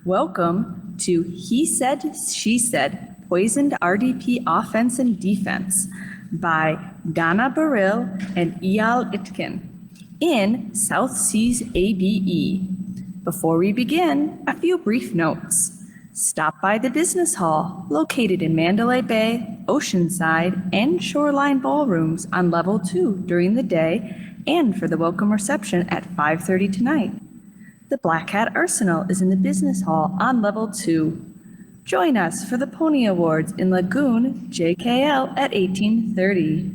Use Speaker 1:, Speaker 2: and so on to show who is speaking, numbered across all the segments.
Speaker 1: Welcome to He Said, She Said, Poisoned RDP Offense and Defense by Dana Baril and Eyal Itkin in South Seas ABE. Before we begin, a few brief notes. Stop by the Business Hall, located in Mandalay Bay, Oceanside, and Shoreline Ballrooms on Level 2 during the day and for the welcome reception at 5:30 tonight. The Black Hat Arsenal is in the Business Hall on Level 2. Join us for the Pony Awards in Lagoon, JKL at 18:30.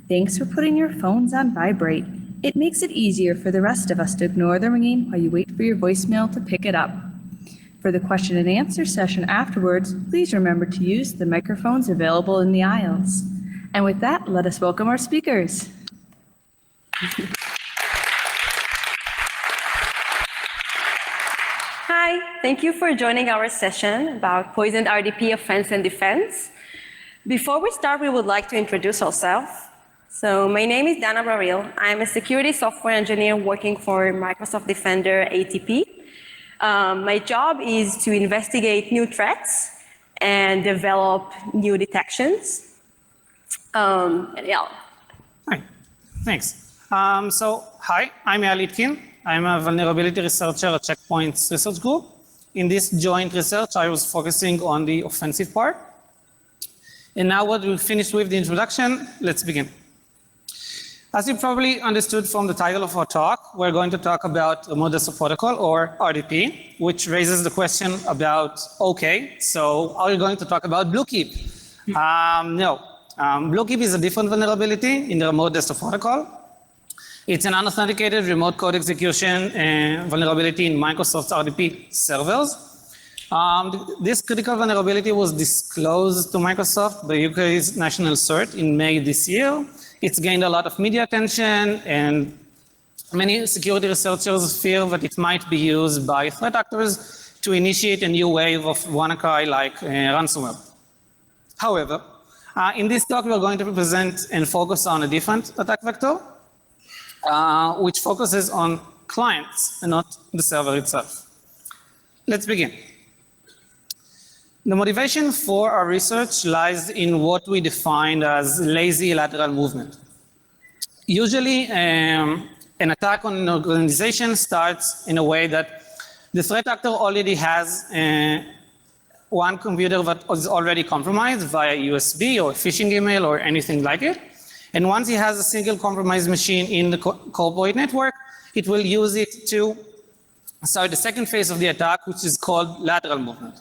Speaker 1: Thanks for putting your phones on vibrate. It makes it easier for the rest of us to ignore the ringing while you wait for your voicemail to pick it up. For the question and answer session afterwards, please remember to use the microphones available in the aisles. And with that, let us welcome our speakers.
Speaker 2: Hi, thank you for joining our session about poisoned RDP offense and defense. Before we start, we would like to introduce ourselves. So my name is Dana Baril. I'm a security software engineer working for Microsoft Defender ATP. My job is to investigate new threats and develop new detections. Eyal.
Speaker 3: Hi, thanks. Hi, I'm Eyal Itkin. I'm a vulnerability researcher at Checkpoint's research group. In this joint research, I was focusing on the offensive part. And now that we've finished with the introduction, let's begin. As you probably understood from the title of our talk, we're going to talk about remote desktop protocol, or RDP, which raises the question about, okay, so are we going to talk about Bluekeep? No. Bluekeep is a different vulnerability in the remote desktop protocol. It's an unauthenticated remote code execution vulnerability in Microsoft's RDP servers. This critical vulnerability was disclosed to Microsoft by UK's National CERT in May this year. It's gained a lot of media attention, and many security researchers fear that it might be used by threat actors to initiate a new wave of WannaCry like ransomware. However, in this talk, we're going to present and focus on a different attack vector, which focuses on clients and not the server itself. Let's begin. The motivation for our research lies in what we define as lazy lateral movement. Usually, an attack on an organization starts in a way that the threat actor already has one computer that is already compromised via USB or phishing email or anything like it. And once he has a single compromised machine in the corporate network, it will use it to start the second phase of the attack, which is called lateral movement.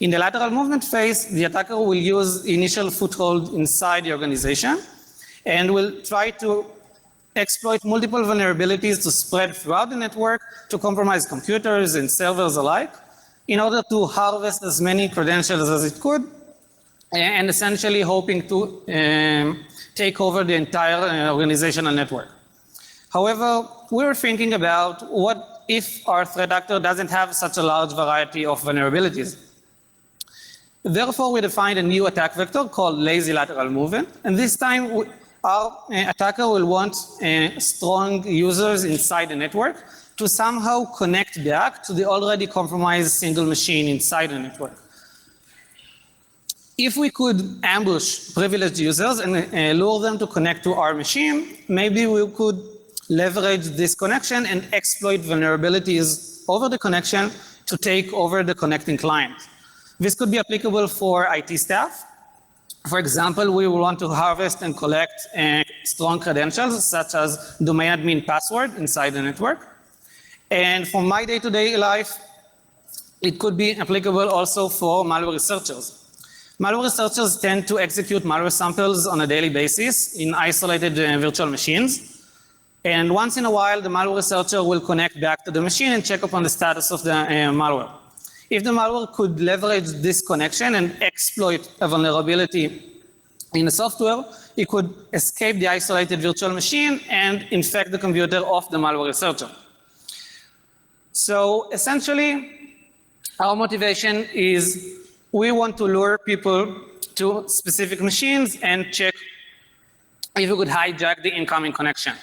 Speaker 3: In the lateral movement phase, the attacker will use initial foothold inside the organization and will try to exploit multiple vulnerabilities to spread throughout the network to compromise computers and servers alike in order to harvest as many credentials as it could, and essentially hoping to take over the entire organizational network. However, we're thinking about what if our threat actor doesn't have such a large variety of vulnerabilities. Therefore, we defined a new attack vector called lazy lateral movement, and this time our attacker will want strong users inside the network to somehow connect back to the already compromised single machine inside the network. If we could ambush privileged users and lure them to connect to our machine, maybe we could leverage this connection and exploit vulnerabilities over the connection to take over the connecting client. This could be applicable for IT staff. For example, we will want to harvest and collect strong credentials, such as domain admin password inside the network. And for my day-to-day life, it could be applicable also for malware researchers. Malware researchers tend to execute malware samples on a daily basis in isolated virtual machines. And once in a while, the malware researcher will connect back to the machine and check up on the status of the malware. If the malware could leverage this connection and exploit a vulnerability in the software, it could escape the isolated virtual machine and infect the computer of the malware researcher. So essentially, our motivation is we want to lure people to specific machines and check if we could hijack the incoming connection.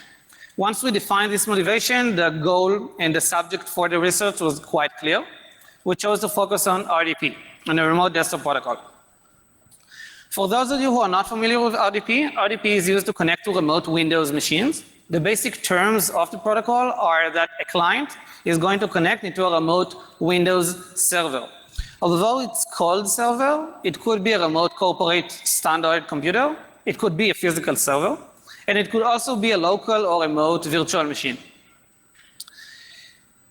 Speaker 3: Once we defined this motivation, the goal and the subject for the research was quite clear. we chose to focus on RDP, on the remote desktop protocol. For those of you who are not familiar with RDP, RDP is used to connect to remote Windows machines. The basic terms of the protocol are that a client is going to connect into a remote Windows server. Although it's called server, it could be a remote corporate standard computer, it could be a physical server, and it could also be a local or remote virtual machine.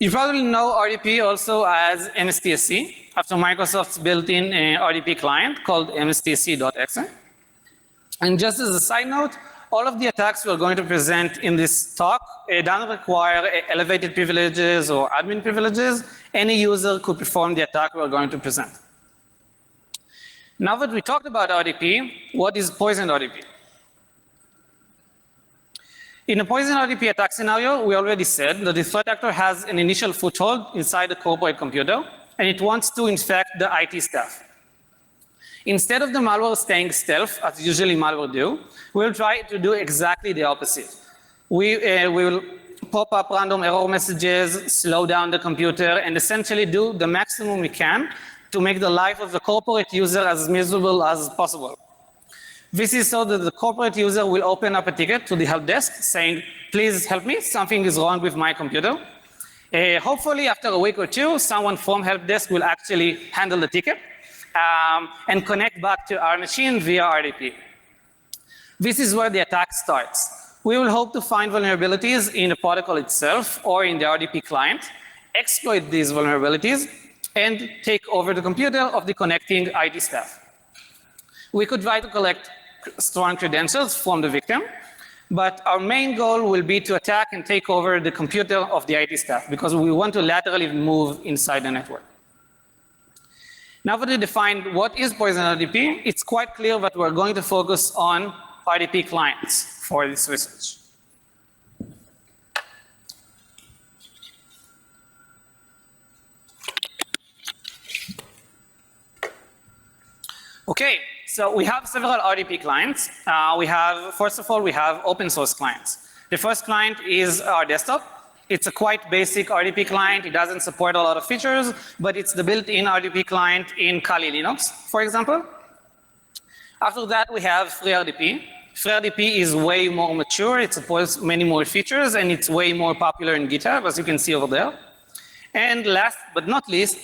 Speaker 3: You probably know RDP also as MSTSC, after Microsoft's built-in RDP client called MSTSC.EXE. And just as a side note, all of the attacks we're going to present in this talk don't require elevated privileges or admin privileges. Any user could perform the attack we're going to present. Now that we talked about RDP, what is poisoned RDP? In a poisoned RDP attack scenario, we already said that the threat actor has an initial foothold inside the corporate computer, and it wants to infect the IT staff. Instead of the malware staying stealth, as usually malware do, we'll try to do exactly the opposite. We will pop up random error messages, slow down the computer, and essentially do the maximum we can to make the life of the corporate user as miserable as possible. This is so that the corporate user will open up a ticket to the help desk saying, please help me, something is wrong with my computer. Hopefully after a week or two, someone from help desk will actually handle the ticket and connect back to our machine via RDP. This is where the attack starts. We will hope to find vulnerabilities in the protocol itself or in the RDP client, exploit these vulnerabilities, and take over the computer of the connecting IT staff. We could try to collect strong credentials from the victim, but our main goal will be to attack and take over the computer of the IT staff because we want to laterally move inside the network. Now that we defined what is poison RDP, it's quite clear that we're going to focus on RDP clients for this research. Okay, so we have several RDP clients. First of all, we have open source clients. The first client is our desktop. It's a quite basic RDP client. It doesn't support a lot of features, but it's the built-in RDP client in Kali Linux, for example. After that, we have FreeRDP. FreeRDP is way more mature. It supports many more features, and it's way more popular in GitHub, as you can see over there. And last but not least,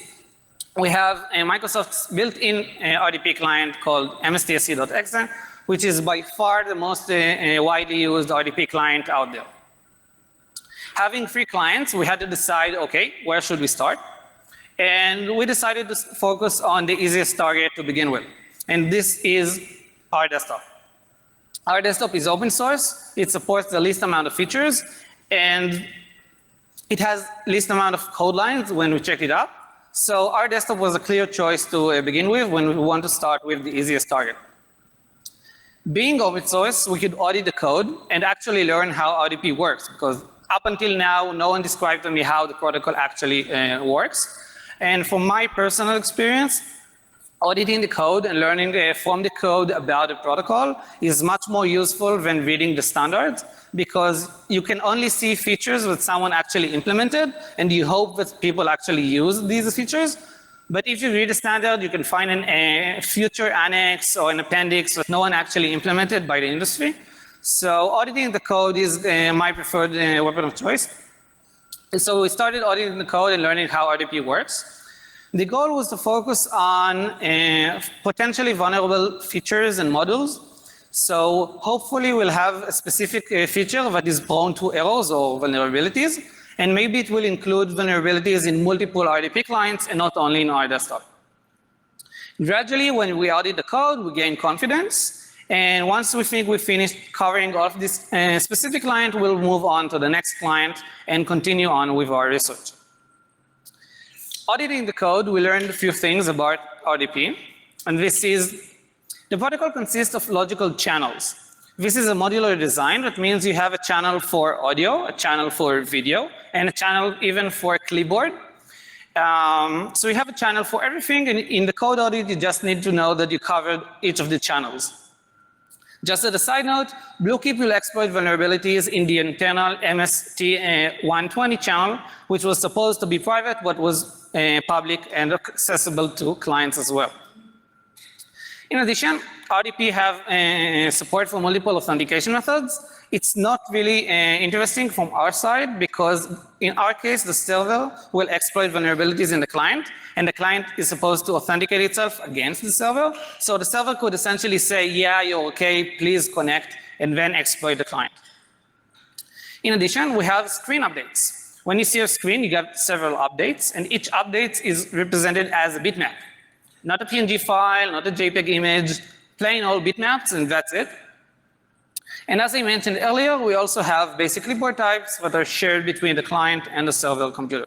Speaker 3: we have a Microsoft's built-in RDP client called MSTSC.EXE, which is by far the most widely used RDP client out there. Having 3 clients, we had to decide, okay, where should we start? And we decided to focus on the easiest target to begin with. And this is our desktop. Our desktop is open source. It supports the least amount of features, and it has least amount of code lines when we checked it out. So our desktop was a clear choice to begin with when we want to start with the easiest target. Being open source, we could audit the code and actually learn how RDP works, because up until now, no one described to me how the protocol actually works. And from my personal experience, auditing the code and learning from the code about the protocol is much more useful than reading the standards, because you can only see features that someone actually implemented, and you hope that people actually use these features. But if you read the standard, you can find a future annex or an appendix that no one actually implemented by the industry. So auditing the code is my preferred weapon of choice. And so we started auditing the code and learning how RDP works. The goal was to focus on potentially vulnerable features and modules. So hopefully we'll have a specific feature that is prone to errors or vulnerabilities, and maybe it will include vulnerabilities in multiple RDP clients and not only in our desktop. Gradually, when we audit the code, we gain confidence. And once we think we finished covering all of this specific client, we'll move on to the next client and continue on with our research. Auditing the code, we learned a few things about RDP. And this is, the protocol consists of logical channels. This is a modular design. That means you have a channel for audio, a channel for video, and a channel even for clipboard. So you have a channel for everything. And in the code audit, you just need to know that you covered each of the channels. Just as a side note, Bluekeep will exploit vulnerabilities in the internal MST120 channel, which was supposed to be private, but was public and accessible to clients as well. In addition, RDP have support for multiple authentication methods. It's not really interesting from our side because in our case, the server will exploit vulnerabilities in the client, and the client is supposed to authenticate itself against the server. So the server could essentially say, yeah, you're okay, please connect, and then exploit the client. In addition, we have screen updates. When you see a screen, you get several updates, and each update is represented as a bitmap. Not a PNG file, not a JPEG image, plain old bitmaps, and that's it. And as I mentioned earlier, we also have basic clipboard types that are shared between the client and the server computer.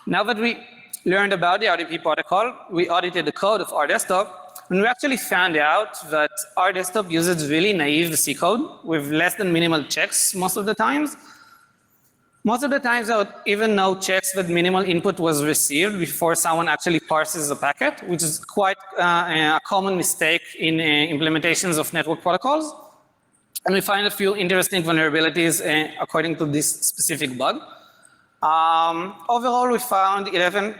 Speaker 3: Now that we learned about the RDP protocol, we audited the code of our desktop, and we actually found out that our desktop uses really naive C code with less than minimal checks most of the times. Most of the times, there are even no checks that minimal input was received before someone actually parses a packet, which is quite a common mistake in implementations of network protocols. And we find a few interesting vulnerabilities according to this specific bug. Overall, we found 11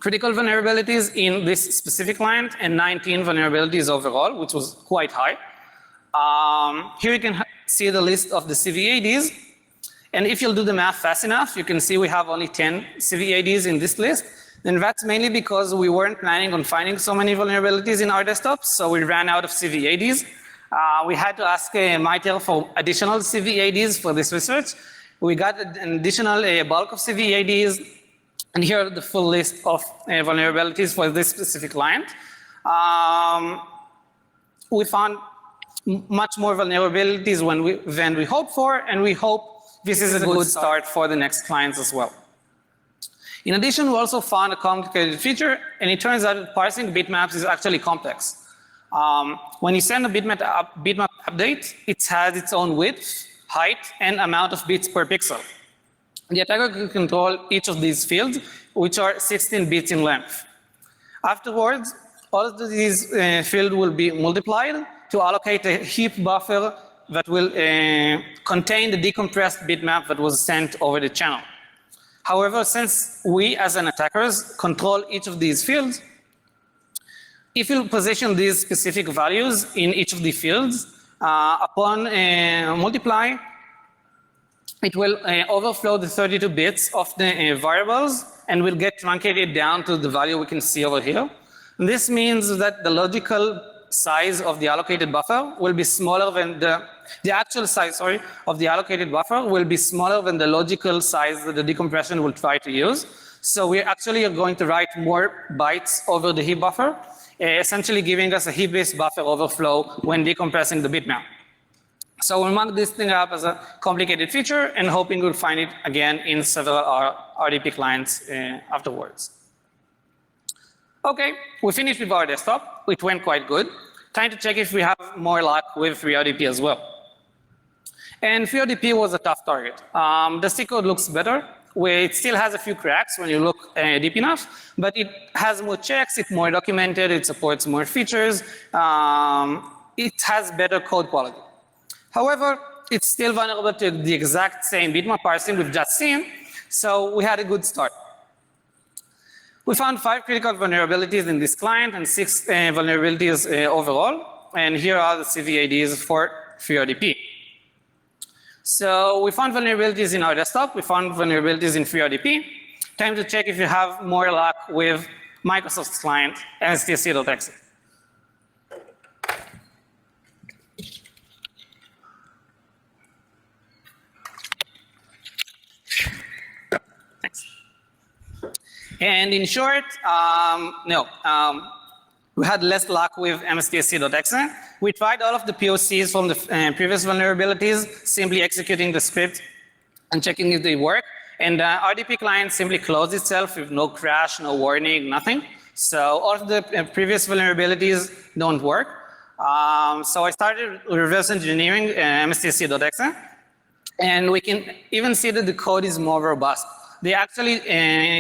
Speaker 3: critical vulnerabilities in this specific client and 19 vulnerabilities overall, which was quite high. Here you can see the list of the CVADs. And if you'll do the math fast enough, you can see we have only 10 CVADs in this list. And that's mainly because we weren't planning on finding so many vulnerabilities in our desktops, so we ran out of CVADs. We had to ask MITRE for additional CVADs for this research. We got an additional bulk of CVADs, and here are the full list of vulnerabilities for this specific client. We found much more vulnerabilities than we hoped for, and we hope this is a good start for the next clients as well. In addition, we also found a complicated feature, and it turns out that parsing bitmaps is actually complex. When you send a bitmap update, it has its own width, height, and amount of bits per pixel. The attacker can control each of these fields, which are 16 bits in length. Afterwards, all of these fields will be multiplied to allocate a heap buffer that will contain the decompressed bitmap that was sent over the channel. However, since we as an attackers control each of these fields, if you position these specific values in each of the fields, upon multiply, it will overflow the 32 bits of the variables and will get truncated down to the value we can see over here. And this means that the logical size of the allocated buffer will be smaller than the actual size, of the allocated buffer will be smaller than the logical size that the decompression will try to use. So we actually are going to write more bytes over the heap buffer, essentially giving us a heap-based buffer overflow when decompressing the bitmap. So we'll mark this thing up as a complicated feature and hoping we'll find it again in several RDP clients afterwards. Okay, we finished with our desktop. It went quite good. Time to check if we have more luck with FreeRDP as well. And FreeRDP was a tough target. The C code looks better. It still has a few cracks when you look deep enough, but it has more checks, it's more documented, it supports more features, it has better code quality. However, it's still vulnerable to the exact same bitmap parsing we've just seen, so we had a good start. We found 5 critical vulnerabilities in this client and 6 vulnerabilities overall, and here are the CVADs for FreeRDP. So we found vulnerabilities in our desktop, we found vulnerabilities in FreeRDP. Time to check if you have more luck with Microsoft's client, MSTSC.EXE. Thanks. And in short, no. We had less luck with MSTSC.EXE. We tried all of the POCs from the previous vulnerabilities, simply executing the script and checking if they work. And the RDP client simply closed itself with no crash, no warning, nothing. So all of the previous vulnerabilities don't work. So I started reverse engineering MSTSC.EXE. And we can even see that the code is more robust. They actually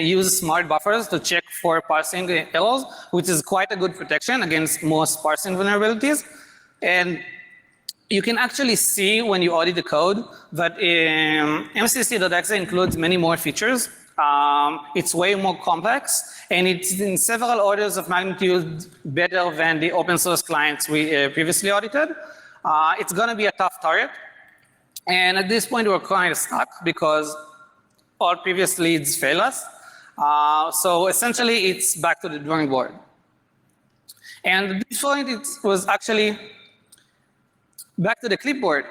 Speaker 3: use smart buffers to check for parsing errors, which is quite a good protection against most parsing vulnerabilities. And you can actually see when you audit the code that MSTSC.EXE includes many more features It's way more complex, and it's in several orders of magnitude better than the open source clients we previously audited. It's going to be a tough target. And at this point, we're kind of stuck because all previous leads fail us. So essentially, it's back to the drawing board. And at this point, it was actually back to the clipboard,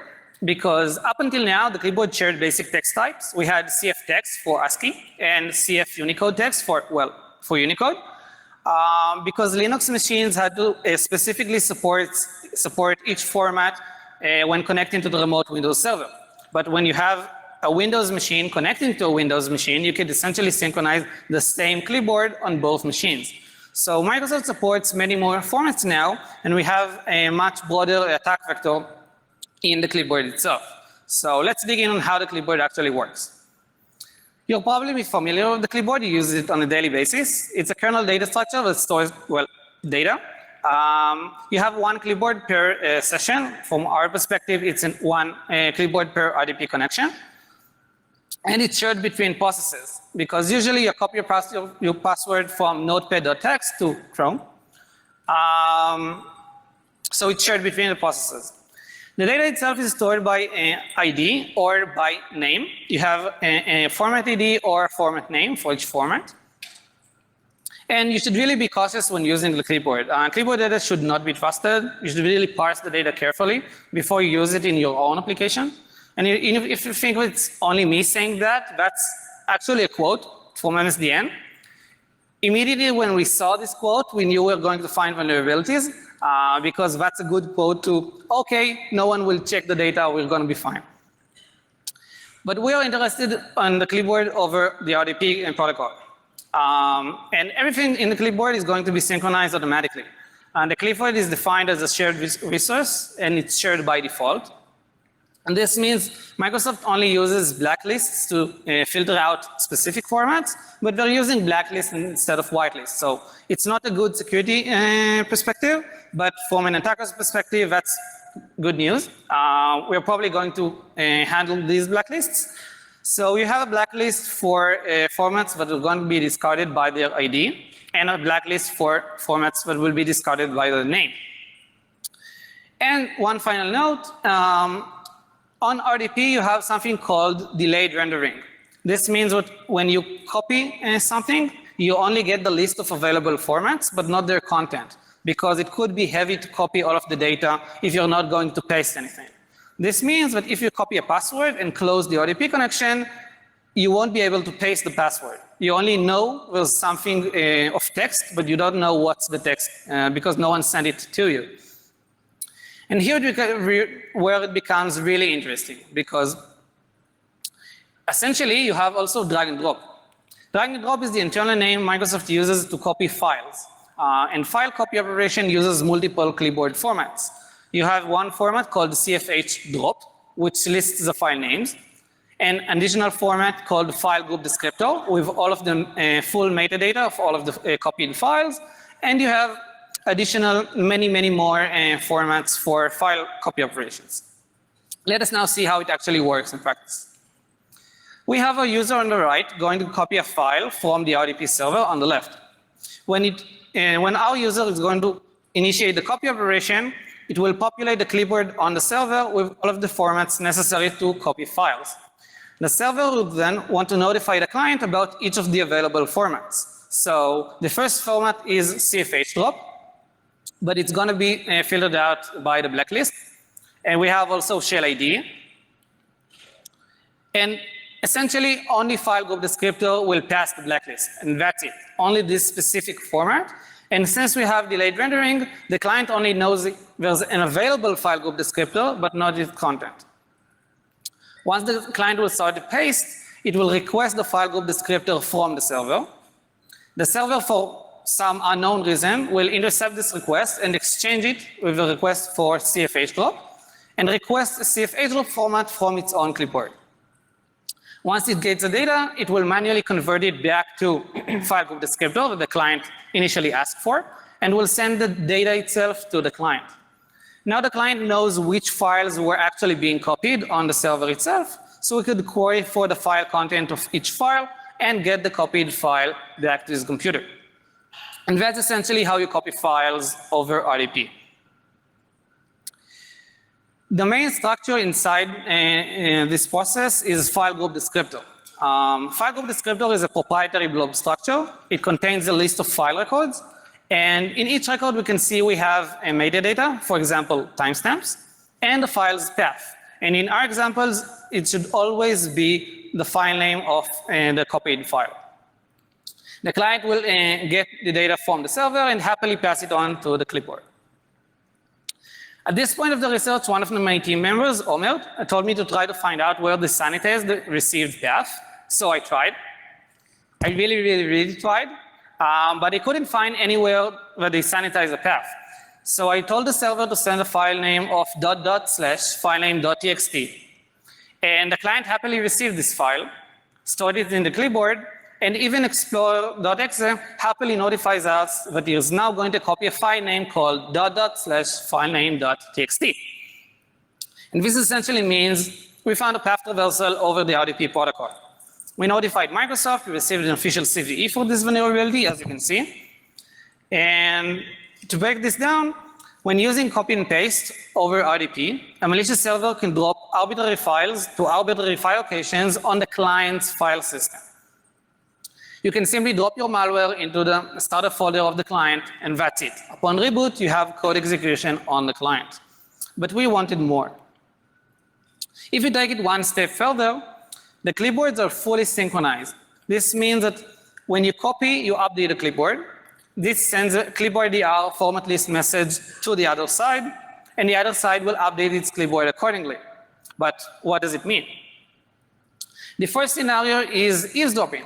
Speaker 3: because up until now, the clipboard shared basic text types. We had CF text for ASCII and CF Unicode text for Unicode. Because Linux machines had to specifically support each format when connecting to the remote Windows server. But when you have a Windows machine connecting to a Windows machine, you could essentially synchronize the same clipboard on both machines. So Microsoft supports many more formats now, and we have a much broader attack vector in the clipboard itself. So let's dig in on how the clipboard actually works. You'll probably be familiar with the clipboard. You use it on a daily basis. It's a kernel data structure that stores, well, data. You have one clipboard per session. From our perspective, it's in one clipboard per RDP connection. And it's shared between processes, because usually you copy your password from notepad.txt to Chrome. So it's shared between the processes. The data itself is stored by ID or by name. You have a format ID or format name for each format. And you should really be cautious when using the clipboard. Clipboard data should not be trusted. You should really parse the data carefully before you use it in your own application. And if you think it's only me saying that, that's actually a quote from MSDN. Immediately when we saw this quote, we knew we were going to find vulnerabilities, because that's a good quote to, okay, no one will check the data, we're going to be fine. But we are interested on the clipboard over the RDP and protocol. And everything in the clipboard is going to be synchronized automatically. And the clipboard is defined as a shared resource, and it's shared by default. And this means Microsoft only uses blacklists to filter out specific formats, but they're using blacklists instead of whitelists. So it's not a good security perspective, but from an attacker's perspective, that's good news. We're probably going to handle these blacklists. So you have a blacklist for formats that are going to be discarded by their ID, and a blacklist for formats that will be discarded by their name. And one final note, on RDP, you have something called delayed rendering. This means that when you copy something, you only get the list of available formats, but not their content, because it could be heavy to copy all of the data if you're not going to paste anything. This means that if you copy a password and close the RDP connection, you won't be able to paste the password. You only know there's something of text, but you don't know what's the text because no one sent it to you. And here where it becomes really interesting, because essentially you have also drag and drop. Drag and drop is the internal name Microsoft uses to copy files. And file copy operation uses multiple clipboard formats. You have one format called CFH drop, which lists the file names, an additional format called file group descriptor with all of the full metadata of all of the copied files, and you have additional many more formats for file copy operations. Let us now see how it actually works in practice. We have a user on the right going to copy a file from the RDP server on the left. When our user is going to initiate the copy operation, it will populate the clipboard on the server with all of the formats necessary to copy files. The server will then want to notify the client about each of the available formats. So the first format is CFH drop, but it's going to be filtered out by the blacklist. And we have also shell ID. And essentially, only file group descriptor will pass the blacklist, and that's it. Only this specific format. And since we have delayed rendering, the client only knows there's an available file group descriptor, but not its content. Once the client will start to paste, it will request the file group descriptor from the server. The server, for some unknown reason, will intercept this request and exchange it with a request for CFH drop, and request a CFH drop format from its own clipboard. Once it gets the data, it will manually convert it back to file group descriptor that the client initially asked for, and will send the data itself to the client. Now the client knows which files were actually being copied on the server itself, so we could query for the file content of each file and get the copied file back to his computer. And that's essentially how you copy files over RDP. The main structure inside this process is file group descriptor. File group descriptor is a proprietary blob structure. It contains a list of file records. And in each record, we can see we have a metadata, for example, timestamps, and the file's path. And in our examples, it should always be the file name of the copied file. The client will get the data from the server and happily pass it on to the clipboard. At this point of the research, one of my team members, Omer, told me to try to find out where the sanitized the received path. So I tried. I really tried. But I couldn't find anywhere where they sanitize the path. So I told the server to send a file name of /filename.txt. And the client happily received this file, stored it in the clipboard, and even Explorer.exe happily notifies us that he is now going to copy a file name called /filename.txt. And this essentially means we found a path traversal over the RDP protocol. We notified Microsoft, we received an official CVE for this vulnerability, as you can see. And to break this down, when using copy and paste over RDP, a malicious server can drop arbitrary files to arbitrary file locations on the client's file system. You can simply drop your malware into the starter folder of the client, and that's it. Upon reboot, you have code execution on the client. But we wanted more. If you take it one step further, the clipboards are fully synchronized. This means that when you copy, you update the clipboard. This sends a clipboard.dr format list message to the other side, and the other side will update its clipboard accordingly. But what does it mean? The first scenario is eavesdropping.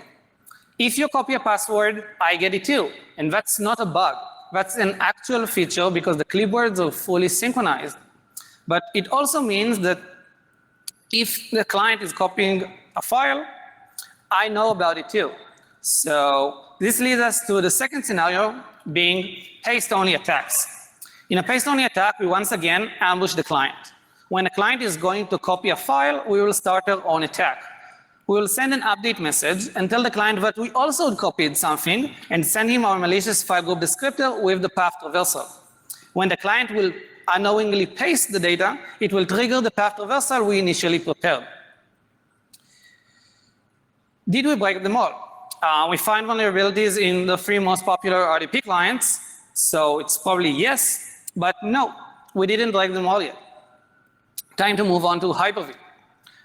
Speaker 3: If you copy a password, I get it too. And that's not a bug. That's an actual feature because the clipboards are fully synchronized. But it also means that if the client is copying a file, I know about it too. So this leads us to the second scenario, being paste-only attacks. In a paste-only attack, we once again ambush the client. When a client is going to copy a file, we will start our own attack. We will send an update message and tell the client that we also copied something and send him our malicious file group descriptor with the path traversal. When the client will unknowingly paste the data, it will trigger the path traversal we initially prepared. Did we break them all? We find vulnerabilities in the 3 most popular RDP clients, so it's probably yes, but no, we didn't break them all yet. Time to move on to Hyper-V.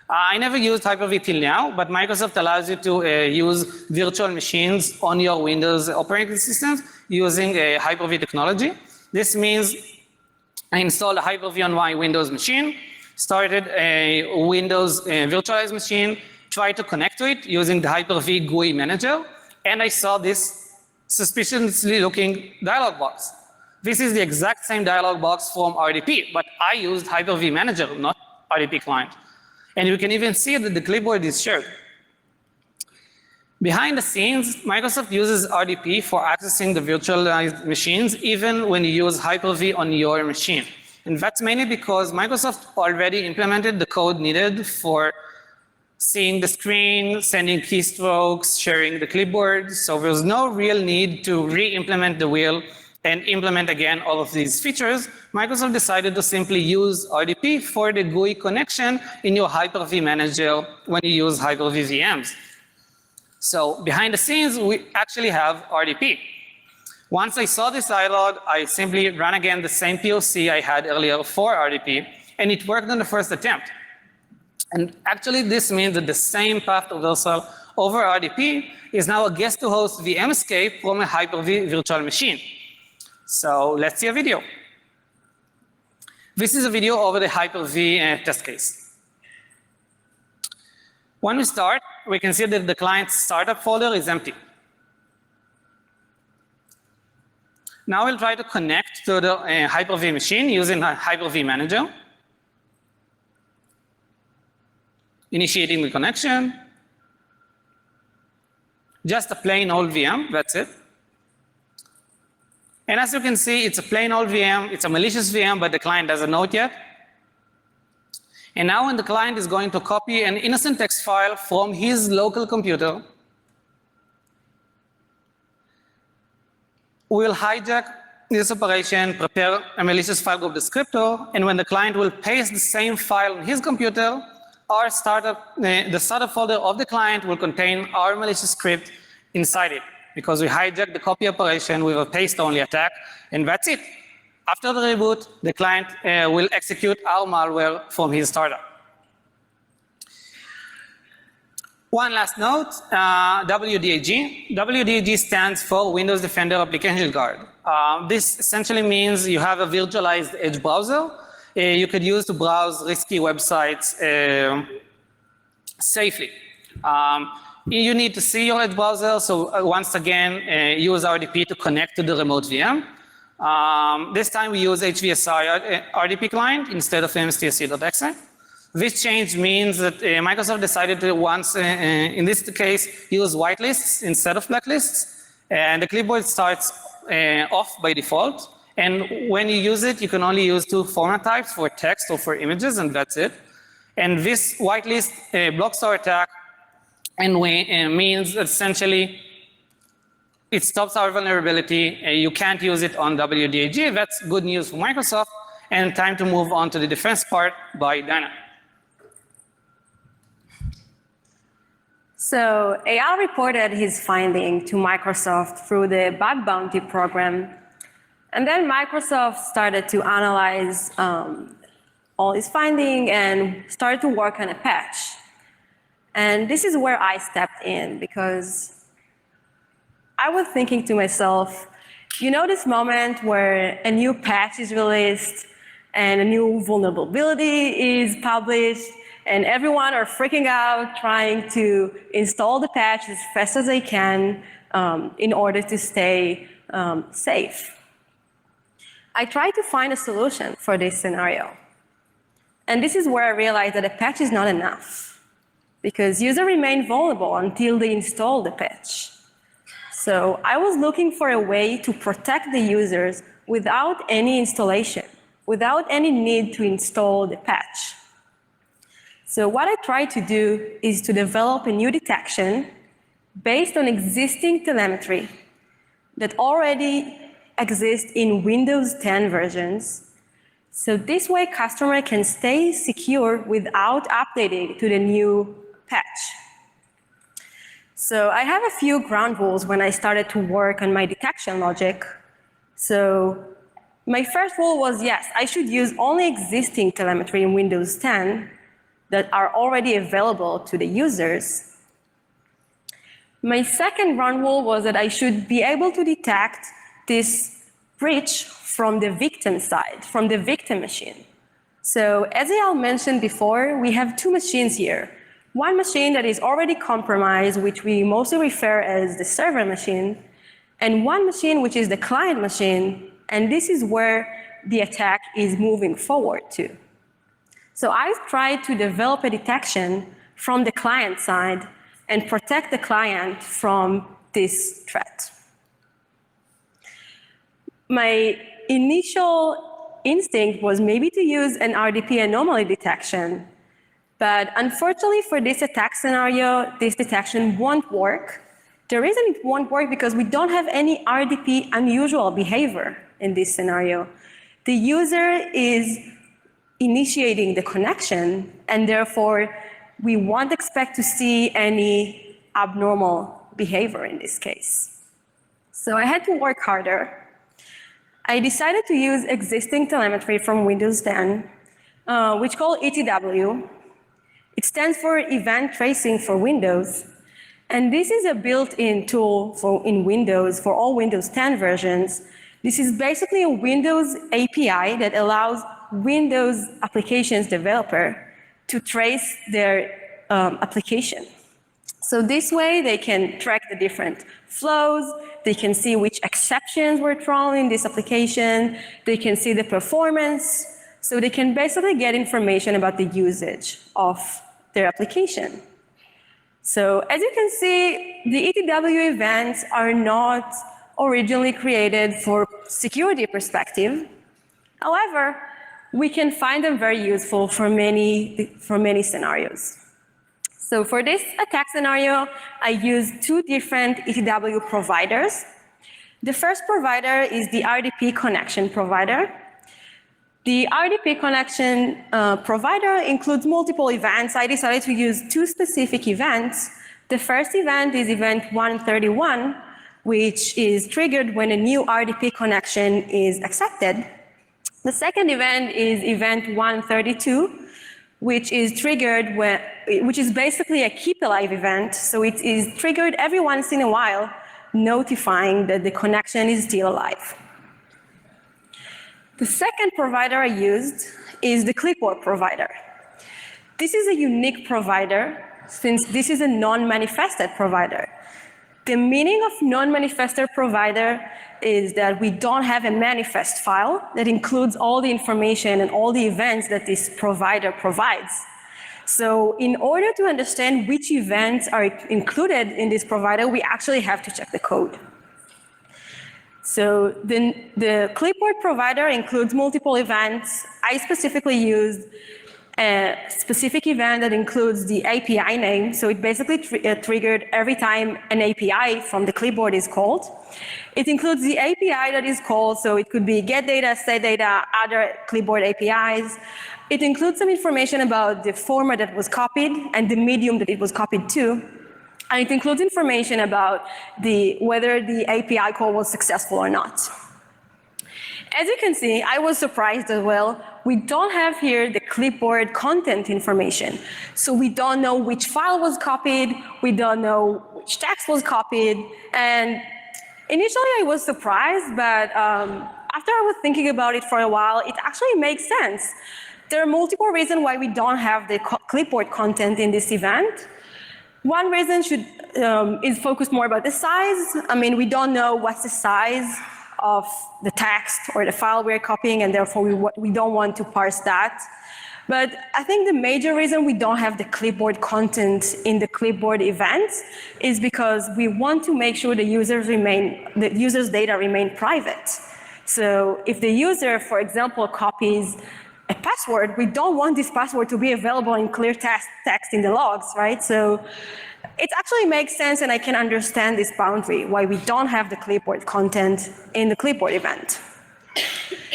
Speaker 3: I never used Hyper-V till now, but Microsoft allows you to use virtual machines on your Windows operating systems using a Hyper-V technology. This means I installed a Hyper-V on my Windows machine, started a Windows virtualized machine, tried to connect to it using the Hyper-V GUI manager, and I saw this suspiciously looking dialog box. This is the exact same dialog box from RDP, but I used Hyper-V manager, not RDP client. And you can even see that the clipboard is shared. Behind the scenes, Microsoft uses RDP for accessing the virtualized machines, even when you use Hyper-V on your machine. And that's mainly because Microsoft already implemented the code needed for seeing the screen, sending keystrokes, sharing the clipboard. So there's no real need to re-implement the wheel and implement again all of these features. Microsoft decided to simply use RDP for the GUI connection in your Hyper-V manager when you use Hyper-V VMs. So behind the scenes, we actually have RDP. Once I saw this dialog, I simply ran again the same POC I had earlier for RDP, and it worked on the first attempt. And actually, this means that the same path traversal over RDP is now a guest-to-host VM escape from a Hyper-V virtual machine. So let's see a video. This is a video over the Hyper-V test case. When we start, we can see that the client's startup folder is empty. Now we'll try to connect to the Hyper-V machine using Hyper-V manager. Initiating the connection. Just a plain old VM, that's it. And as you can see, it's a plain old VM, it's a malicious VM, but the client doesn't know it yet. And now when the client is going to copy an innocent text file from his local computer we will hijack this operation, prepare a malicious file group descriptor, and when the client will paste the same file on his computer, our startup, the startup folder of the client will contain our malicious script inside it, because we hijacked the copy operation with a paste-only attack, and that's it. After the reboot, the client will execute our malware from his startup. One last note, WDAG. WDAG stands for Windows Defender Application Guard. This essentially means you have a virtualized edge browser you could use to browse risky websites safely. You need to see your edge browser, so once again, use RDP to connect to the remote VM. This time we use HVSI RDP client instead of MSTSC.EXE. This change means that Microsoft decided to once, in this case, use whitelists instead of blacklists, and the clipboard starts off by default. And when you use it, you can only use two format types, for text or for images, and that's it. And this whitelist blocks our attack and means essentially it stops our vulnerability. You can't use it on WDAG. That's good news for Microsoft. And time to move on to the defense part by Dana.
Speaker 2: So Eyal reported his finding to Microsoft through the bug bounty program. And then Microsoft started to analyze all his finding and started to work on a patch. And this is where I stepped in, because I was thinking to myself, you know this moment where a new patch is released and a new vulnerability is published, and everyone are freaking out trying to install the patch as fast as they can in order to stay safe. I tried to find a solution for this scenario. And this is where I realized that a patch is not enough, because users remain vulnerable until they install the patch. So I was looking for a way to protect the users without any installation, without any need to install the patch. So what I tried to do is to develop a new detection based on existing telemetry that already exists in Windows 10 versions. So this way, customer can stay secure without updating to the new patch. So I have a few ground rules when I started to work on my detection logic. So my first rule was, yes, I should use only existing telemetry in Windows 10 that are already available to the users. My second ground rule was that I should be able to detect this breach from the victim side, from the victim machine. So as Eyal mentioned before, we have two machines here. One machine that is already compromised, which we mostly refer as the server machine, and one machine which is the client machine, and this is where the attack is moving forward to. So I've tried to develop a detection from the client side and protect the client from this threat. My initial instinct was maybe to use an RDP anomaly detection, but unfortunately for this attack scenario, this detection won't work. The reason it won't work because we don't have any RDP unusual behavior in this scenario. The user is initiating the connection, and therefore we won't expect to see any abnormal behavior in this case. So I had to work harder. I decided to use existing telemetry from Windows 10, which called ETW. It stands for Event Tracing for Windows. And this is a built-in tool in Windows for all Windows 10 versions. This is basically a Windows API that allows Windows applications developer to trace their application. So this way they can track the different flows, they can see which exceptions were thrown in this application, they can see the performance, so they can basically get information about the usage of their application. So as you can see, the ETW events are not originally created for security perspective. However, we can find them very useful for many scenarios. So for this attack scenario, I used two different ETW providers. The first provider is the RDP connection provider. The RDP connection provider includes multiple events. I decided to use two specific events. The first event is event 131, which is triggered when a new RDP connection is accepted. The second event is event 132, which is triggered which is basically a keep alive event. So it is triggered every once in a while, notifying that the connection is still alive. The second provider I used is the clipboard provider. This is a unique provider since this is a non-manifested provider. The meaning of non-manifested provider is that we don't have a manifest file that includes all the information and all the events that this provider provides. So in order to understand which events are included in this provider, we actually have to check the code. So the clipboard provider includes multiple events. I specifically used a specific event that includes the API name. So it basically triggered every time an API from the clipboard is called. It includes the API that is called, so it could be get data, set data, other clipboard APIs. It includes some information about the format that was copied and the medium that it was copied to. And it includes information about whether the API call was successful or not. As you can see, I was surprised as well. We don't have here the clipboard content information. So we don't know which file was copied. We don't know which text was copied. And initially I was surprised, but after I was thinking about it for a while, it actually makes sense. There are multiple reasons why we don't have the clipboard content in this event. One reason is focused more about the size. I mean, we don't know what's the size of the text or the file we're copying, and therefore we don't want to parse that. But I think the major reason we don't have the clipboard content in the clipboard events is because we want to make sure the user's data remain private. So if the user, for example, copies a password, we don't want this password to be available in clear text in the logs, right? So it actually makes sense, and I can understand this boundary, why we don't have the clipboard content in the clipboard event.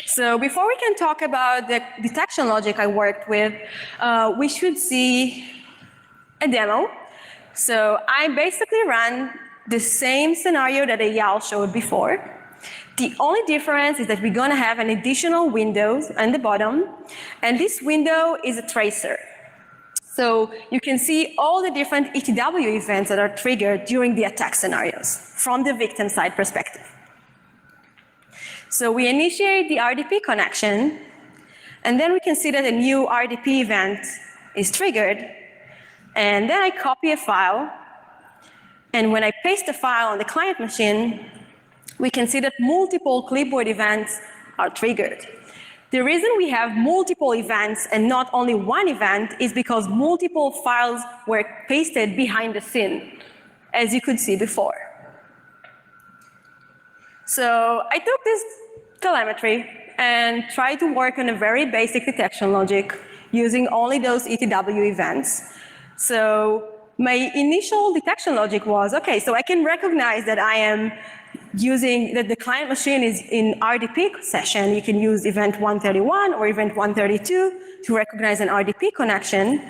Speaker 2: So before we can talk about the detection logic I worked with, we should see a demo. So I basically ran the same scenario that Eyal showed before. The only difference is that we're going to have an additional window on the bottom, and this window is a tracer. So you can see all the different ETW events that are triggered during the attack scenarios from the victim side perspective. So we initiate the RDP connection, and then we can see that a new RDP event is triggered, and then I copy a file, and when I paste the file on the client machine, we can see that multiple clipboard events are triggered. The reason we have multiple events and not only one event is because multiple files were pasted behind the scene, as you could see before. So I took this telemetry and tried to work on a very basic detection logic using only those ETW events. So my initial detection logic was, okay, so I can recognize that I am using that the client machine is in RDP session. You can use event 131 or event 132 to recognize an RDP connection.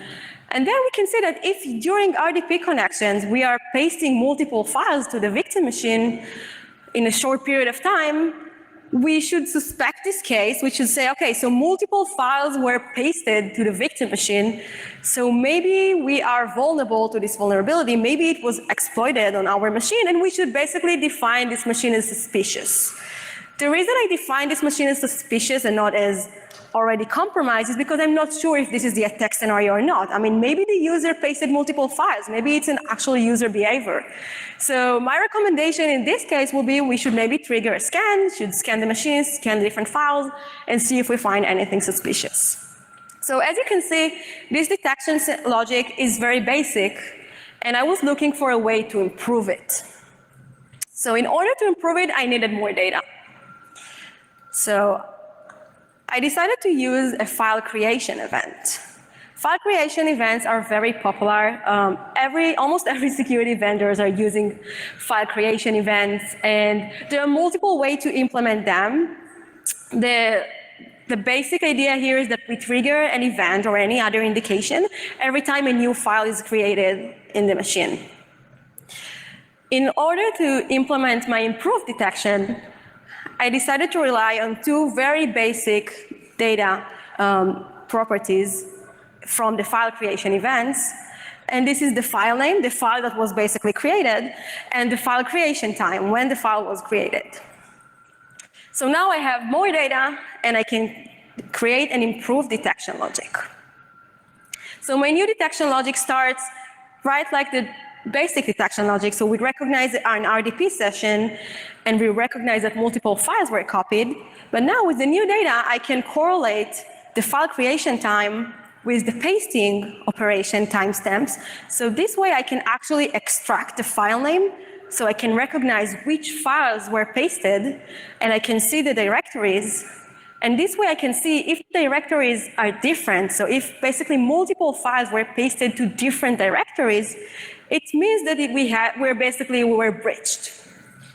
Speaker 2: And then we can see that if during RDP connections we are pasting multiple files to the victim machine in a short period of time, we should suspect this case. We should say, okay, so multiple files were pasted to the victim machine, so maybe we are vulnerable to this vulnerability. Maybe it was exploited on our machine, and we should basically define this machine as suspicious. The reason I define this machine as suspicious and not as already compromised is because I'm not sure if this is the attack scenario or not. I mean, maybe the user pasted multiple files. Maybe it's an actual user behavior. So my recommendation in this case will be we should maybe trigger a scan, should scan the machine, scan the different files, and see if we find anything suspicious. So as you can see, this detection logic is very basic, and I was looking for a way to improve it. So in order to improve it, I needed more data. So I decided to use a file creation event. File creation events are very popular. Almost every security vendors are using file creation events, and there are multiple ways to implement them. The basic idea here is that we trigger an event or any other indication every time a new file is created in the machine. In order to implement my improved detection, I decided to rely on two very basic data properties from the file creation events. And this is the file name, the file that was basically created, and the file creation time, when the file was created. So now I have more data, and I can create an improved detection logic. So my new detection logic starts right like the basic detection logic. So we recognize an RDP session, and we recognize that multiple files were copied. But now with the new data, I can correlate the file creation time with the pasting operation timestamps. So this way I can actually extract the file name, so I can recognize which files were pasted, and I can see the directories. And this way I can see if directories are different. So if basically multiple files were pasted to different directories, it means that we were breached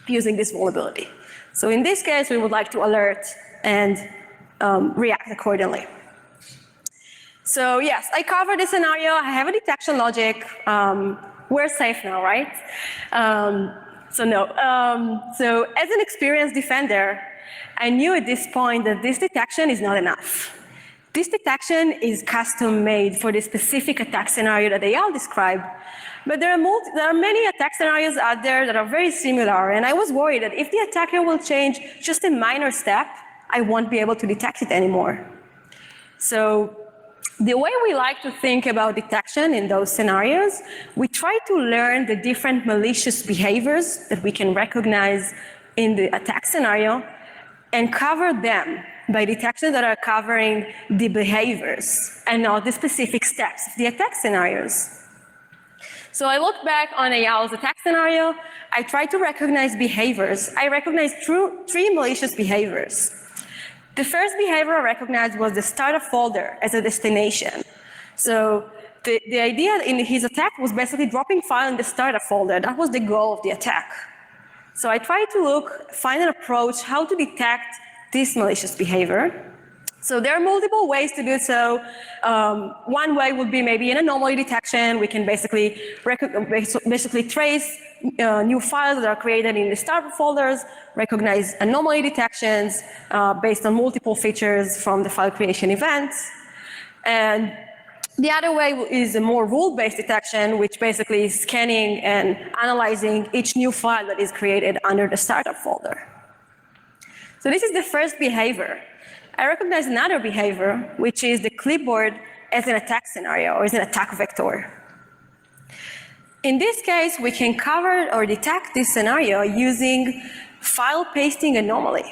Speaker 2: using this vulnerability. So in this case, we would like to alert and react accordingly. So yes, I covered the scenario. I have a detection logic. We're safe now, right? So as an experienced defender, I knew at this point that this detection is not enough. This detection is custom made for the specific attack scenario that Eyal described. But there are many attack scenarios out there that are very similar, and I was worried that if the attacker will change just a minor step, I won't be able to detect it anymore. So the way we like to think about detection in those scenarios, we try to learn the different malicious behaviors that we can recognize in the attack scenario and cover them by detections that are covering the behaviors and not the specific steps of the attack scenarios. So I look back on Eyal's attack scenario. I try to recognize behaviors. I recognized three malicious behaviors. The first behavior I recognized was the startup folder as a destination. So the idea in his attack was basically dropping file in the startup folder. That was the goal of the attack. So I tried to find an approach how to detect this malicious behavior. So there are multiple ways to do so. One way would be maybe an anomaly detection. We can basically trace new files that are created in the startup folders, recognize anomaly detections based on multiple features from the file creation events. And the other way is a more rule-based detection, which basically is scanning and analyzing each new file that is created under the startup folder. So this is the first behavior. I recognize another behavior, which is the clipboard as an attack scenario or as an attack vector. In this case, we can cover or detect this scenario using file pasting anomaly.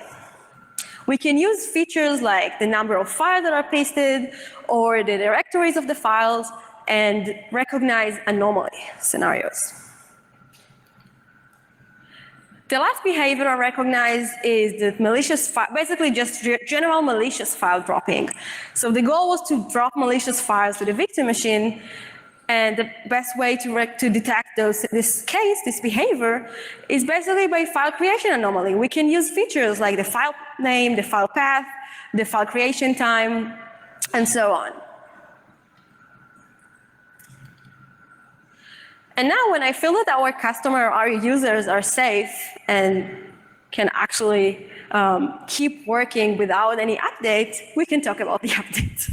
Speaker 2: We can use features like the number of files that are pasted or the directories of the files and recognize anomaly scenarios. The last behavior I recognize is the malicious basically just general malicious file dropping. So the goal was to drop malicious files to the victim machine, and the best way to detect this behavior is basically by file creation anomaly. We can use features like the file name, the file path, the file creation time, and so on. And now when I feel that our customer, our users are safe and can actually keep working without any updates, we can talk about the updates.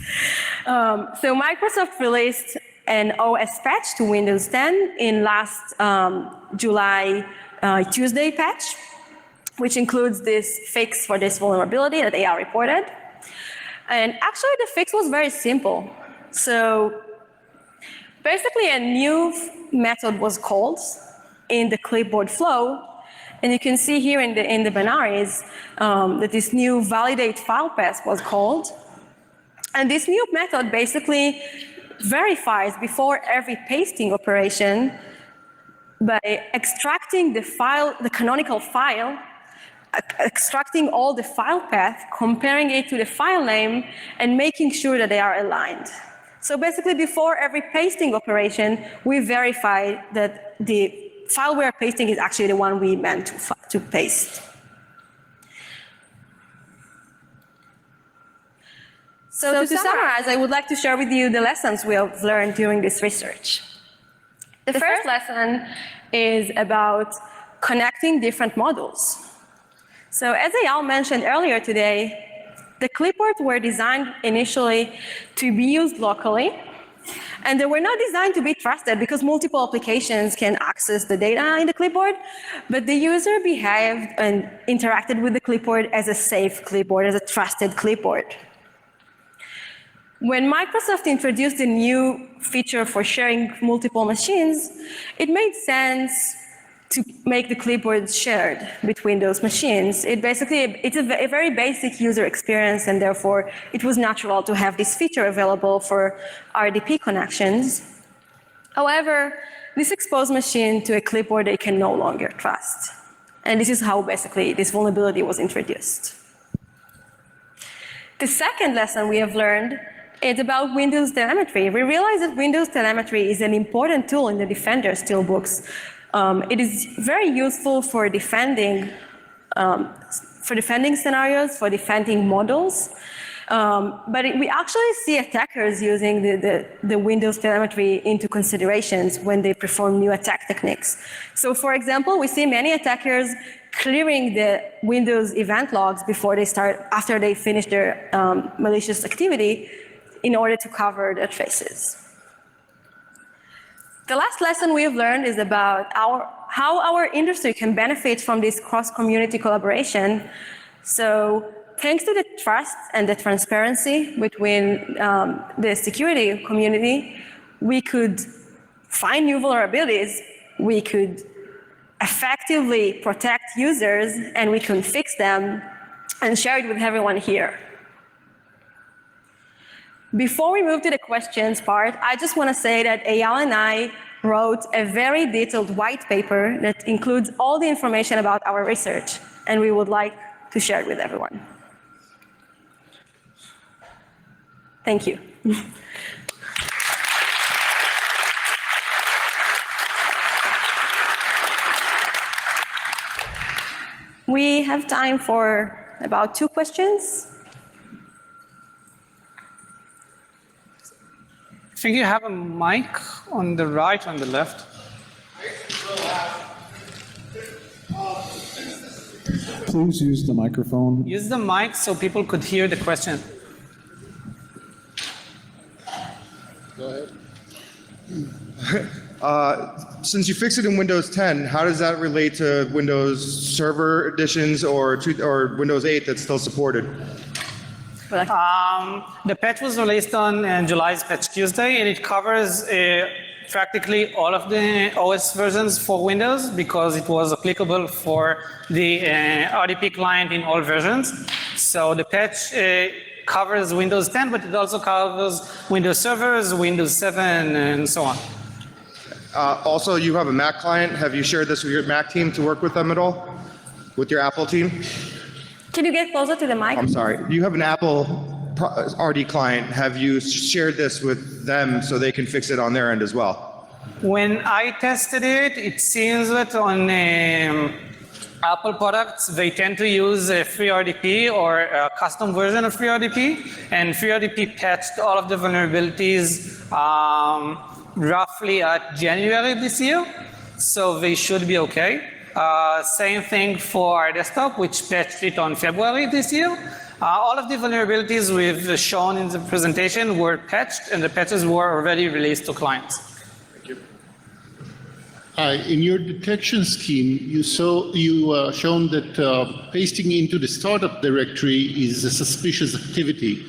Speaker 2: So Microsoft released an OS patch to Windows 10 in last July Tuesday patch, which includes this fix for this vulnerability that Eyal reported. And actually the fix was very simple. So basically a new method was called in the clipboard flow, and you can see here in the binaries that this new validate file path was called. And this new method basically verifies before every pasting operation by extracting the file, the canonical file, extracting all the file path, comparing it to the file name, and making sure that they are aligned. So basically, before every pasting operation, we verify that the file we are pasting is actually the one we meant to paste. So to summarize, I would like to share with you the lessons we have learned during this research. The first lesson is about connecting different models. So as Eyal mentioned earlier today, the clipboards were designed initially to be used locally, and they were not designed to be trusted because multiple applications can access the data in the clipboard, but the user behaved and interacted with the clipboard as a safe clipboard, as a trusted clipboard. When Microsoft introduced a new feature for sharing multiple machines, it made sense to make the clipboard shared between those machines. It's a very basic user experience, and therefore it was natural to have this feature available for RDP connections. However, this exposed machine to a clipboard they can no longer trust. And this is how basically this vulnerability was introduced. The second lesson we have learned is about Windows telemetry. We realize that Windows telemetry is an important tool in the Defender's toolbox. It is very useful for defending scenarios, for defending models. But we actually see attackers using the Windows telemetry into considerations when they perform new attack techniques. So for example, we see many attackers clearing the Windows event logs after they finish their malicious activity in order to cover their traces. The last lesson we have learned is about how our industry can benefit from this cross-community collaboration. So thanks to the trust and the transparency between the security community, we could find new vulnerabilities, we could effectively protect users, and we can fix them and share it with everyone here. Before we move to the questions part, I just want to say that Eyal and I wrote a very detailed white paper that includes all the information about our research, and we would like to share it with everyone. Thank you. We have time for about 2 questions.
Speaker 3: I think you have a mic on the right, on the left.
Speaker 4: Please use the microphone.
Speaker 3: Use the mic so people could hear the question.
Speaker 4: Go ahead.
Speaker 5: Since you fixed it in Windows 10, how does that relate to Windows Server editions or Windows 8 that's still supported?
Speaker 3: The patch was released on July's Patch Tuesday, and it covers practically all of the OS versions for Windows because it was applicable for the RDP client in all versions. So the patch covers Windows 10, but it also covers Windows servers, Windows 7, and so on.
Speaker 5: Also, you have a Mac client. Have you shared this with your Mac team to work with them at all? With your Apple team?
Speaker 2: Can you get closer to the mic?
Speaker 5: I'm sorry. You have an Apple RD client. Have you shared this with them so they can fix it on their end as well?
Speaker 3: When I tested it, it seems that on Apple products, they tend to use a FreeRDP or a custom version of FreeRDP, and FreeRDP patched all of the vulnerabilities roughly at January this year, so they should be okay. Same thing for our desktop, which patched it on February this year. All of the vulnerabilities we've shown in the presentation were patched, and the patches were already released to clients.
Speaker 5: Thank you.
Speaker 6: Hi. In your detection scheme, you shown that pasting into the startup directory is a suspicious activity.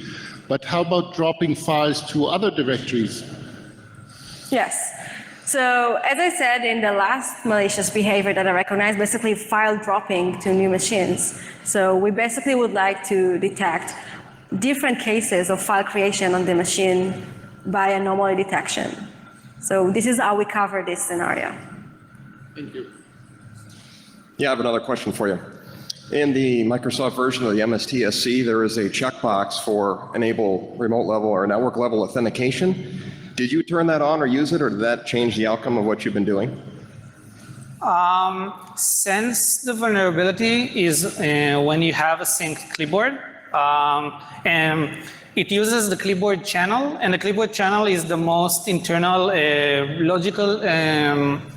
Speaker 6: But how about dropping files to other directories?
Speaker 2: Yes. So as I said in the last malicious behavior that I recognized, basically file dropping to new machines. So we basically would like to detect different cases of file creation on the machine by anomaly detection. So this is how we cover this scenario.
Speaker 6: Thank you.
Speaker 7: Yeah, I have another question for you. In the Microsoft version of the MSTSC, there is a checkbox for enable remote level or network level authentication. Did you turn that on or use it, or did that change the outcome of what you've been doing?
Speaker 3: Since the vulnerability is when you have a sync clipboard, and it uses the clipboard channel, and the clipboard channel is the most internal logical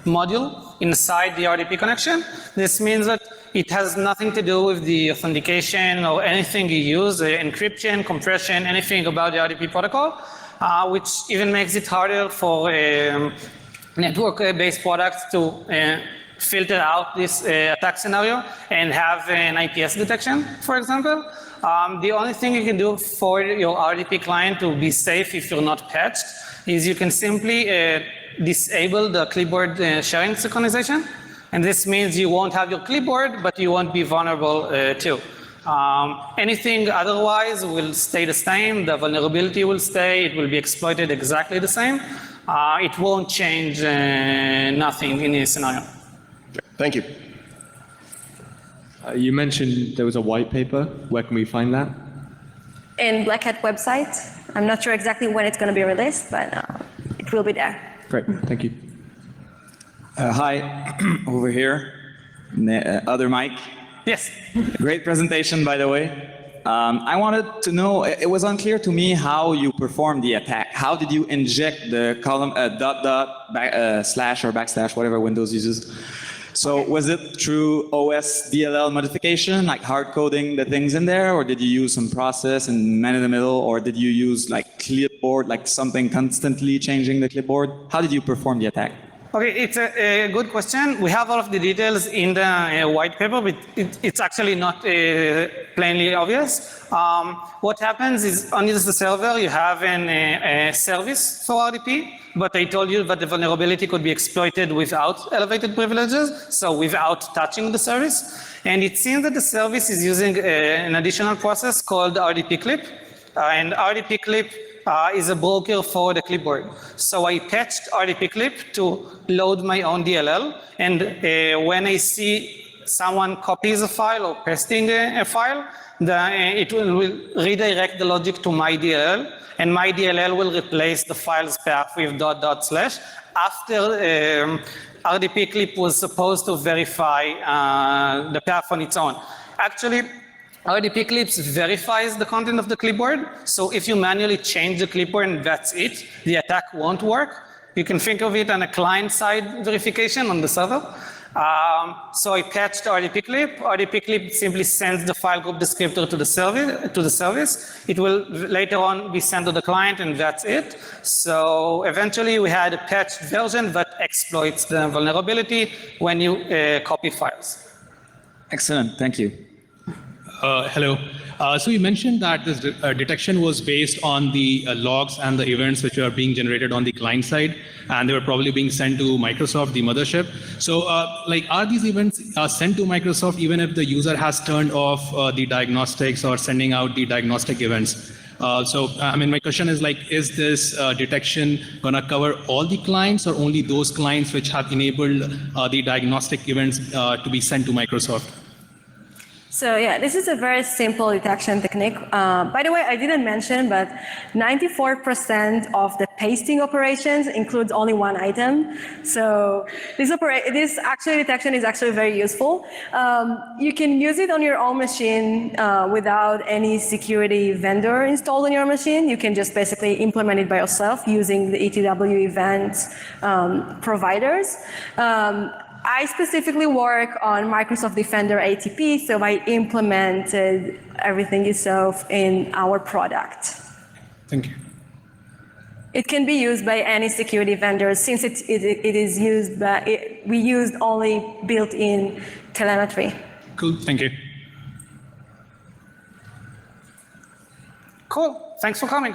Speaker 3: module inside the RDP connection. This means that it has nothing to do with the authentication or anything you use, encryption, compression, anything about the RDP protocol, which even makes it harder for network-based products to filter out this attack scenario and have an IPS detection, for example. The only thing you can do for your RDP client to be safe if you're not patched is you can simply disable the clipboard sharing synchronization. And this means you won't have your clipboard, but you won't be vulnerable too. Anything otherwise will stay the same. The vulnerability will stay. It will be exploited exactly the same. It won't change nothing in this scenario.
Speaker 7: Thank you.
Speaker 8: You mentioned there was a white paper. Where can we find that?
Speaker 2: In Black Hat website. I'm not sure exactly when it's going to be released, but it will be there.
Speaker 8: Great, thank you.
Speaker 9: Hi, over here, other mic.
Speaker 3: Yes.
Speaker 9: Great presentation, by the way. I wanted to know, it was unclear to me how you performed the attack. How did you inject the column slash or backslash, whatever Windows uses? So was it through OS DLL modification, like hard coding the things in there, or did you use some process and man in the middle, or did you use like clipboard, like something constantly changing the clipboard? How did you perform the attack?
Speaker 3: Okay, it's a good question. We have all of the details in the white paper, but it's actually not plainly obvious. What happens is on the server, you have a service for RDP, but I told you that the vulnerability could be exploited without elevated privileges, so without touching the service. And it seems that the service is using an additional process called RDP clip, and RDP clip is a broker for the clipboard. So I patched RDP clip to load my own DLL, and when I see someone copies a file or pasting a file, it will redirect the logic to my DLL, and my DLL will replace the file's path with ... after RDP clip was supposed to verify the path on its own. Actually, RDP clips verifies the content of the clipboard. So if you manually change the clipboard and that's it, the attack won't work. You can think of it on a client-side verification on the server. So I patched RDP clip. RDP clip simply sends the file group descriptor to the service. It will later on be sent to the client, and that's it. So eventually we had a patched version that exploits the vulnerability when you copy files.
Speaker 9: Excellent, thank you.
Speaker 10: Hello. So you mentioned that this detection was based on the logs and the events which are being generated on the client side, and they were probably being sent to Microsoft, the mothership. So are these events sent to Microsoft even if the user has turned off the diagnostics or sending out the diagnostic events? My question is is this detection going to cover all the clients or only those clients which have enabled the diagnostic events to be sent to Microsoft?
Speaker 2: So yeah, this is a very simple detection technique. By the way, I didn't mention, but 94% of the pasting operations includes only one item. So this detection is actually very useful. You can use it on your own machine without any security vendor installed on your machine. You can just basically implement it by yourself using the ETW event providers. I specifically work on Microsoft Defender ATP, so I implemented everything you saw in our product.
Speaker 10: Thank you.
Speaker 2: It can be used by any security vendor since it is used by, we used only built-in telemetry.
Speaker 10: Cool, thank you.
Speaker 3: Cool, thanks for coming.